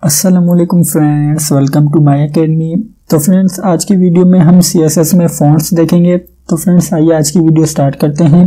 अस्सलामुअलैकुम friends, welcome to my academy. तो friends, आज की वीडियो में हम CSS में फ़ॉन्ट्स देखेंगे। तो फ्रेंड्स, आइए आज की वीडियो स्टार्ट करते हैं।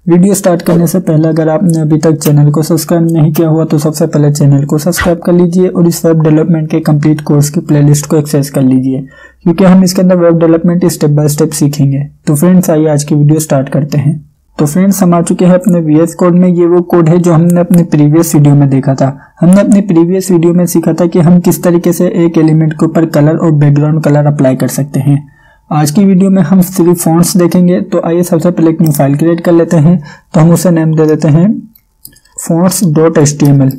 वीडियो स्टार्ट करने से पहले अगर आपने अभी तक चैनल को सब्सक्राइब नहीं किया हुआ तो सबसे पहले चैनल को सब्सक्राइब कर लीजिए और इस वेब डेवलपमेंट के कंप्लीट कोर्स की प्लेलिस्ट को एक्सेस कर लीजिए, क्योंकि हम इसके अंदर web development step by step सीखेंगे। तो फ्रेंड्स, आइए आज की वीडियो स्टार्ट करते हैं। तो फ्रेंड्स, हम आ चुके हैं अपने VS कोड में। ये वो कोड है जो हमने अपने प्रीवियस वीडियो में देखा था। हमने अपने प्रीवियस वीडियो में सीखा था कि हम किस तरीके से एक एलिमेंट के ऊपर कलर और बैकग्राउंड कलर अप्लाई कर सकते हैं। आज की वीडियो में हम सिर्फ फॉन्ट्स देखेंगे। तो आइए सबसे पहले एक न्यू फाइल क्रिएट कर लेते हैं। तो हम उसे नेम दे देते हैं fonts.html।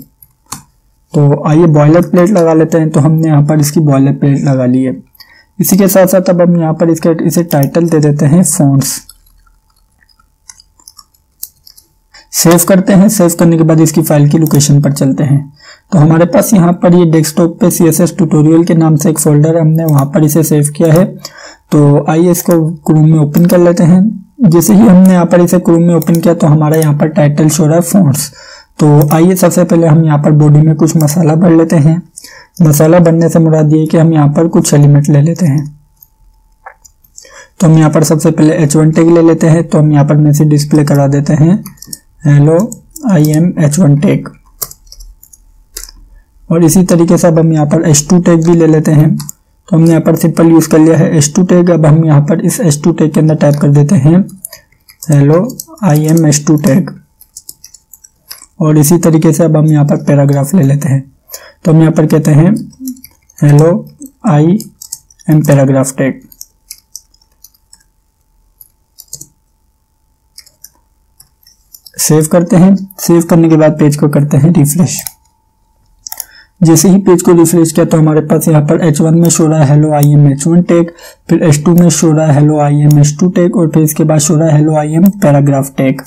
तो आइए बॉयलर प्लेट लगा लेते हैं। तो हमने यहाँ पर इसकी बॉयलर प्लेट लगा ली है। इसी के साथ साथ अब हम यहाँ पर इसे टाइटल दे देते हैं fonts। सेव करते हैं। सेव करने के बाद इसकी फाइल की लोकेशन पर चलते हैं। तो हमारे पास यहाँ पर ये डेस्कटॉप पे CSS ट्यूटोरियल के नाम से एक फोल्डर है, हमने वहाँ पर इसे सेव किया है। तो आइए इसको क्रोम में ओपन कर लेते हैं। जैसे ही हमने यहाँ पर इसे क्रोम में ओपन किया तो हमारा यहाँ पर टाइटल शो रहा है fonts। तो आइए सबसे पहले हम यहाँ पर बॉडी में कुछ मसाला भर लेते हैं। मसाला भरने से मुराद ये है कि हम यहाँ पर कुछ एलिमेंट ले लेते हैं। तो हम यहाँ पर सबसे पहले H1 टैग ले लेते हैं। तो हम यहाँ पर मैसेज डिस्प्ले करा देते हैं hello I am H1 tag. और इसी तरीके से अब हम यहाँ पर H2 टैग भी ले लेते हैं। तो हमने यहाँ पर सिंपल यूज कर लिया है H2 टैग। अब हम यहाँ पर इस H2 टैग के अंदर टाइप कर देते हैं hello I am H2 tag. और इसी तरीके से अब हम यहाँ पर पैराग्राफ ले लेते हैं। तो हम यहाँ पर कहते हैं hello I am paragraph tag. Save करते हैं। सेव करने के बाद पेज को करते हैं रिफ्रेश। जैसे ही पेज को रिफ्रेश किया तो हमारे पास यहाँ पर H1 में शो रहा है hello I am H1 tag, फिर H2 में शो रहा है hello I am H2 tag और फिर इसके बाद शो रहा है hello I am paragraph tag.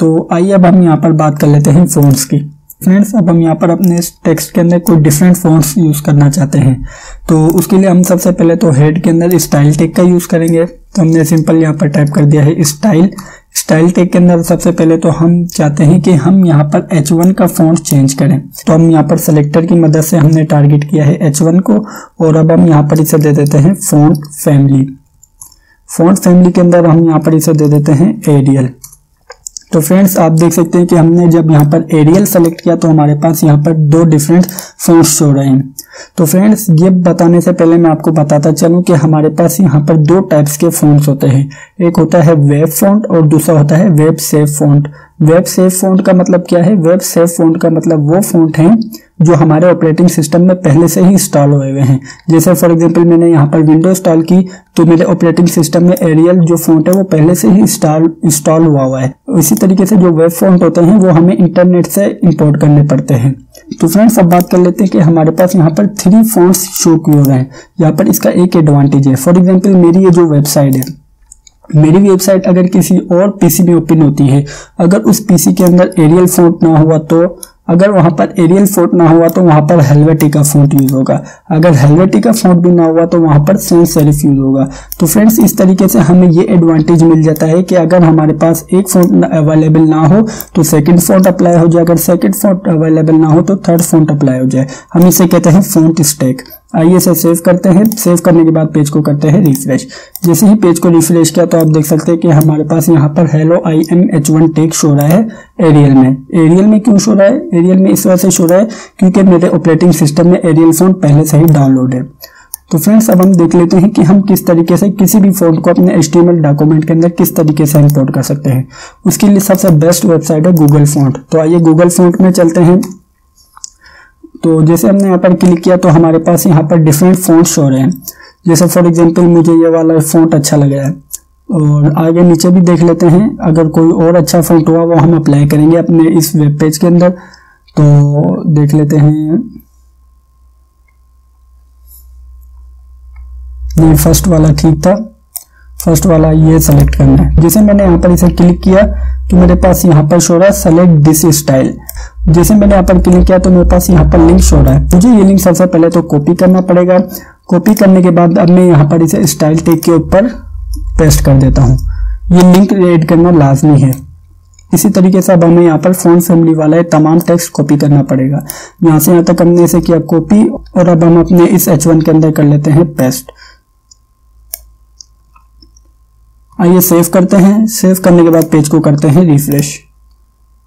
तो आइए अब हम यहाँ पर बात कर लेते हैं फ़ॉन्ट्स की। फ्रेंड्स, अब हम यहाँ पर अपने टेक्स्ट के अंदर कोई डिफरेंट फ़ॉन्ट्स यूज़ करना चाहते हैं। तो उसके लिए हम सबसे पहले तो हेड के अंदर स्टाइल टैग का यूज़ करेंगे। तो हमने सिंपल यहाँ पर टाइप कर दिया है स्टाइल टैग के अंदर सबसे पहले तो हम चाहते हैं कि हम यहाँ पर H1 का फॉन्ट चेंज करें। तो हम यहाँ पर सेलेक्टर की मदद से हमने टारगेट किया है H1 को और अब हम यहाँ पर इसे दे देते हैं फॉन्ट फैमिली। फॉन्ट फैमिली के अंदर हम यहाँ पर इसे दे देते हैं एरियल। तो फ्रेंड्स, आप देख सकते हैं कि हमने जब यहाँ पर एरियल सेलेक्ट किया तो हमारे पास यहाँ पर दो डिफरेंट फॉन्ट्स शो रहे हैं। तो फ्रेंड्स, ये बताने से पहले मैं आपको बताता चलूं कि हमारे पास यहाँ पर दो टाइप्स के फॉन्ट्स होते हैं। एक होता है वेब फॉन्ट और दूसरा होता है web safe font. Web safe font का मतलब क्या है? वेब सेफ फॉन्ट का मतलब वो फॉन्ट है जो हमारे ऑपरेटिंग सिस्टम में पहले से ही इंस्टॉल हुए हुए हैं। जैसे फॉर एग्जांपल मैंने यहाँ पर विंडो इंस्टॉल की तो मेरे ऑपरेटिंग सिस्टम में एरियल जो फॉन्ट है वो पहले से ही इंस्टॉल हुआ है। इसी तरीके से जो वेब फॉन्ट होते हैं वो हमें इंटरनेट से इंपोर्ट करने पड़ते हैं। तो फ्रेंड्स, अब बात कर लेते हैं कि हमारे पास यहाँ पर 3 फॉन्ट्स शो किए हुए हैं। यहाँ पर इसका एक एडवांटेज है। फॉर एग्जाम्पल मेरी ये जो वेबसाइट है, मेरी वेबसाइट अगर किसी और पीसी में ओपन होती है, अगर उस पीसी के अंदर एरियल फॉन्ट ना हुआ तो अगर वहां पर एरियल फॉन्ट ना हुआ तो वहां पर हेलवेटिका फॉन्ट यूज होगा। अगर हेलवेटिका फॉन्ट भी ना हुआ तो वहां पर सैंस सेरिफ यूज होगा। तो फ्रेंड्स, इस तरीके से हमें ये एडवांटेज मिल जाता है कि अगर हमारे पास एक फॉन्ट अवेलेबल ना हो तो सेकंड फॉन्ट अप्लाई हो जाए, अगर सेकंड फॉन्ट अवेलेबल ना हो तो थर्ड फॉन्ट अप्लाई हो जाए। हम इसे कहते हैं फॉन्ट स्टैक। आइए इसे सेव करते हैं। सेव करने के बाद पेज को करते हैं रिफ्रेश। जैसे ही पेज को रिफ्रेश किया तो आप देख सकते हैं कि हमारे पास यहाँ पर hello I am H1 tag show रहा है एरियल में। एरियल में क्यों शो रहा है? एरियल में इस वजह से शो रहा है क्योंकि मेरे ऑपरेटिंग सिस्टम में एरियल फॉन्ट पहले से ही डाउनलोड है। तो फ्रेंड्स, अब हम देख लेते हैं कि हम किस तरीके से किसी भी फॉन्ट को अपने HTML डॉक्यूमेंट के अंदर किस तरीके से इंपोर्ट कर सकते हैं। उसके लिए सबसे बेस्ट वेबसाइट है गूगल फॉन्ट। तो आइए गूगल फॉन्ट में चलते हैं। तो जैसे हमने यहाँ पर क्लिक किया तो हमारे पास यहाँ पर डिफरेंट फॉन्ट शो रहे हैं। जैसे फॉर एग्जांपल मुझे ये वाला फॉन्ट अच्छा लग रहा है और आगे नीचे भी देख लेते हैं। अगर कोई और अच्छा फॉन्ट हुआ वो हम अप्लाई करेंगे अपने इस वेब पेज के अंदर। तो देख लेते हैं, ये फर्स्ट वाला ठीक था। फर्स्ट वाला ये सेलेक्ट करना है। जैसे मैंने यहाँ पर इसे क्लिक किया तो मेरे पास यहाँ पर शो रहा है सेलेक्ट दिस स्टाइल। जैसे मैंने यहाँ पर क्लिक किया तो मेरे पास यहाँ पर लिंक शो रहा है। मुझे ये लिंक सबसे पहले तो कॉपी करना पड़ेगा। कॉपी करने के बाद अब मैं यहाँ पर इसे स्टाइल टैग के ऊपर पेस्ट कर देता हूँ। ये लिंक ऐड करना लाजमी है। इसी तरीके से अब हमें यहाँ पर फॉन्ट फैमिली वाला तमाम टेक्स्ट कॉपी करना पड़ेगा। यहाँ से यहाँ तक हमने इसे किया कॉपी और अब हम अपने इस H1 के अंदर कर लेते हैं पेस्ट। आइए सेव करते हैं। सेव करने के बाद पेज को करते हैं रिफ्रेश।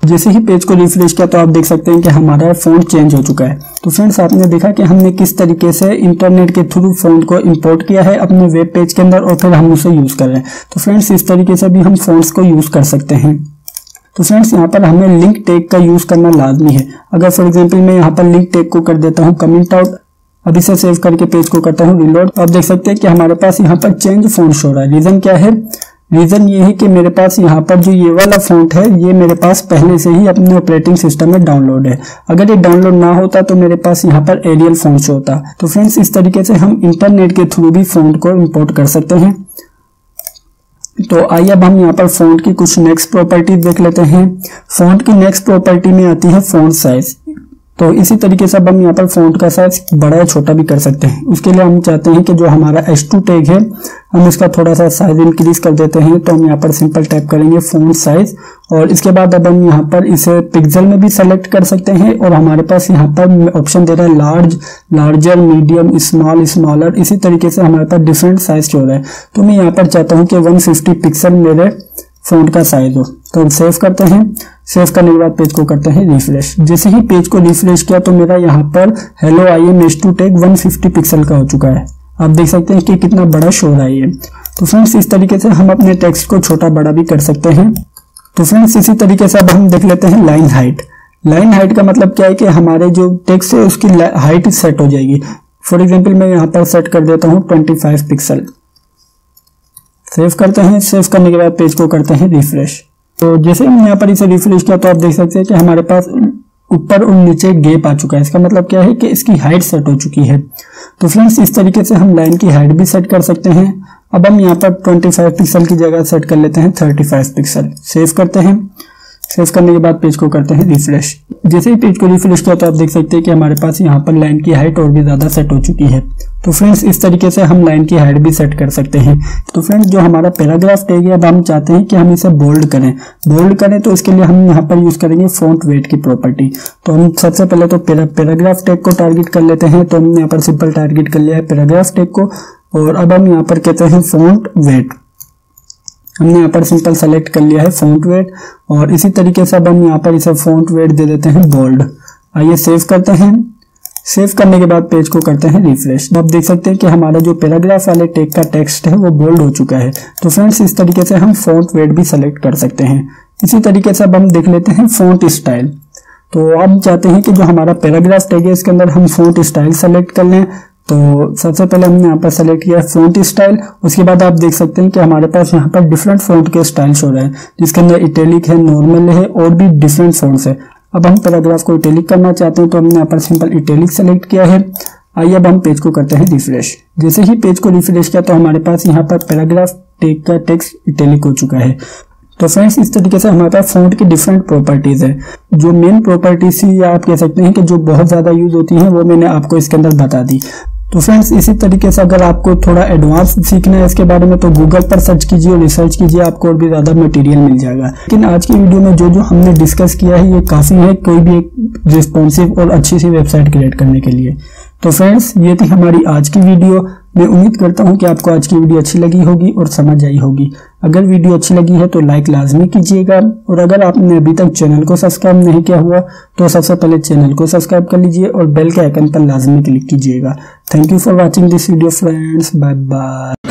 जैसे ही पेज को रिफ्रेश किया तो आप देख सकते हैं कि हमारा फॉन्ट चेंज हो चुका है। तो फ्रेंड्स आपने देखा कि हमने किस तरीके से इंटरनेट के थ्रू फॉन्ट को इंपोर्ट किया है अपने वेब पेज के अंदर और फिर हम उसे यूज कर रहे हैं। तो फ्रेंड्स इस तरीके से भी हम फॉन्ट्स को यूज कर सकते हैं। तो फ्रेंड्स यहाँ पर हमें लिंक टैग का यूज करना लाजमी है। अगर फॉर एग्जाम्पल मैं यहाँ पर लिंक टैग को कर देता हूँ कमेंट आउट, अब इसे सेव करके पेज को करता हूँ रिलोड, आप देख सकते हैं कि हमारे पास यहाँ पर चेंज फॉन्ट शो रहा है। रीजन क्या है? रीजन ये है कि मेरे पास यहाँ पर जो ये वाला फॉन्ट है ये मेरे पास पहले से ही अपने ऑपरेटिंग सिस्टम में डाउनलोड है। अगर ये डाउनलोड ना होता तो मेरे पास यहाँ पर एरियल फॉन्ट शो होता। तो फ्रेंड्स इस तरीके से हम इंटरनेट के थ्रू भी फॉन्ट को इंपोर्ट कर सकते हैं। तो आइए अब हम यहाँ पर फॉन्ट की कुछ नेक्स्ट प्रॉपर्टी देख लेते हैं। फॉन्ट की नेक्स्ट प्रॉपर्टी में आती है फॉन्ट साइज। तो इसी तरीके से अब हम यहाँ पर फॉन्ट का साइज बड़ा या छोटा भी कर सकते हैं। उसके लिए हम चाहते हैं कि जो हमारा H2 टैग है हम इसका थोड़ा सा साइज इंक्रीज कर देते हैं। तो हम यहाँ पर सिंपल टाइप करेंगे फॉन्ट साइज और इसके बाद अब हम यहाँ पर इसे पिक्सल में भी सेलेक्ट कर सकते हैं और हमारे पास यहाँ पर ऑप्शन दे रहा है large, larger, medium, small, smaller. इसी तरीके से हमारे पास डिफरेंट साइज हो रहा है। तो मैं यहाँ पर चाहता हूँ कि 150 पिक्सल मेरे फॉन्ट का साइज हो। तो हम सेव करते हैं। सेव करने के बाद पेज को करते हैं रिफ्रेश। जैसे ही पेज को रिफ्रेश किया तो मेरा यहाँ पर hello IM H2 tag 150 pixel का हो चुका है। आप देख सकते हैं कि कितना बड़ा शो रहा है ये। तो फ्रेंड्स इस तरीके से हम अपने टेक्स्ट को छोटा बड़ा भी कर सकते हैं। तो फ्रेंड्स इसी तरीके से अब हम देख लेते हैं लाइन हाइट। लाइन हाइट का मतलब क्या है कि हमारे जो टेक्स्ट है उसकी हाइट सेट हो जाएगी। फॉर एग्जाम्पल मैं यहाँ पर सेट कर देता हूँ 25 पिक्सल। सेव करते हैं। सेव करने के बाद पेज को करते हैं रिफ्रेश। तो जैसे हम यहाँ पर इसे रिफ्रेश किया तो आप देख सकते हैं कि हमारे पास ऊपर और नीचे गैप आ चुका है। इसका मतलब क्या है कि इसकी हाइट सेट हो चुकी है। तो फ्रेंड्स इस तरीके से हम लाइन की हाइट भी सेट कर सकते हैं। अब हम यहाँ पर 25 पिक्सल की जगह सेट कर लेते हैं 35 पिक्सल। सेव करते हैं। सेव करने के बाद पेज को करते हैं रिफ्रेश। जैसे ही पेज को रिफ्रेश किया तो आप देख सकते हैं कि हमारे पास यहाँ पर लाइन की हाइट और भी ज्यादा सेट हो चुकी है। तो फ्रेंड्स इस तरीके से हम लाइन की हाइट भी सेट कर सकते हैं। तो फ्रेंड्स जो हमारा पैराग्राफ टैग है अब हम चाहते हैं कि हम इसे बोल्ड करें। बोल्ड करें तो इसके लिए हम यहाँ पर यूज करेंगे फॉन्ट वेट की प्रॉपर्टी। तो हम सबसे पहले तो पैराग्राफ टैग को टारगेट कर लेते हैं। तो हमने यहाँ पर सिंपल टारगेट कर लिया है पैराग्राफ टैग को और अब हम यहाँ पर कहते हैं फॉन्ट वेट। हमने यहाँ पर सिंपल सेलेक्ट कर लिया है फॉन्ट वेट और इसी तरीके से अब हम यहाँ पर इसे फॉन्ट वेट दे देते हैं बोल्ड। आइए सेव करते हैं। सेव करने के बाद पेज को करते हैं रिफ्रेश। आप देख सकते हैं कि हमारा जो पैराग्राफ वाले टैग का टेक्स्ट है वो बोल्ड हो चुका है। तो फ्रेंड्स इस तरीके से हम फॉन्ट वेट भी सेलेक्ट कर सकते हैं। इसी तरीके से अब हम देख लेते हैं फॉन्ट स्टाइल। तो अब चाहते हैं कि जो हमारा पैराग्राफ टैग है इसके अंदर हम फॉन्ट स्टाइल सेलेक्ट कर लें। तो सबसे पहले हमने यहाँ पर सेलेक्ट किया फॉन्ट स्टाइल। उसके बाद आप देख सकते हैं कि हमारे पास यहाँ पर डिफरेंट फॉन्ट के स्टाइल हो रहे हैं जिसके अंदर इटैलिक है, नॉर्मल है और भी डिफरेंट फॉन्ट्स है। अब हम पैराग्राफ को इटैलिक करना चाहते हैं तो हमने यहाँ पर सिंपल इटैलिक सेलेक्ट किया है। आइए अब हम पेज को करते हैं रिफ्रेश। जैसे ही पेज को रिफ्रेश किया तो हमारे पास यहाँ पर पैराग्राफ टैग का टेक्स्ट इटैलिक हो चुका है। तो फ्रेंड्स इस तरीके से हमारे पास फॉन्ट की डिफरेंट प्रॉपर्टीज है। जो मेन प्रॉपर्टीज थी या आप कह सकते हैं कि जो बहुत ज्यादा यूज होती हैं वो मैंने आपको इसके अंदर बता दी। तो फ्रेंड्स इसी तरीके से अगर आपको थोड़ा एडवांस सीखना है इसके बारे में तो गूगल पर सर्च कीजिए और रिसर्च कीजिए, आपको और भी ज्यादा मटेरियल मिल जाएगा। लेकिन आज की वीडियो में जो हमने डिस्कस किया है ये काफी है कोई भी एक रिस्पॉन्सिव और अच्छी सी वेबसाइट क्रिएट करने के लिए। तो फ्रेंड्स ये थी हमारी आज की वीडियो। मैं उम्मीद करता हूँ कि आपको आज की वीडियो अच्छी लगी होगी और समझ आई होगी। अगर वीडियो अच्छी लगी है तो लाइक लाजमी कीजिएगा और अगर आपने अभी तक चैनल को सब्सक्राइब नहीं किया हुआ तो सबसे पहले चैनल को सब्सक्राइब कर लीजिए और बेल के आइकन पर लाजमी क्लिक कीजिएगा। Thank you for watching this video friends. Bye bye.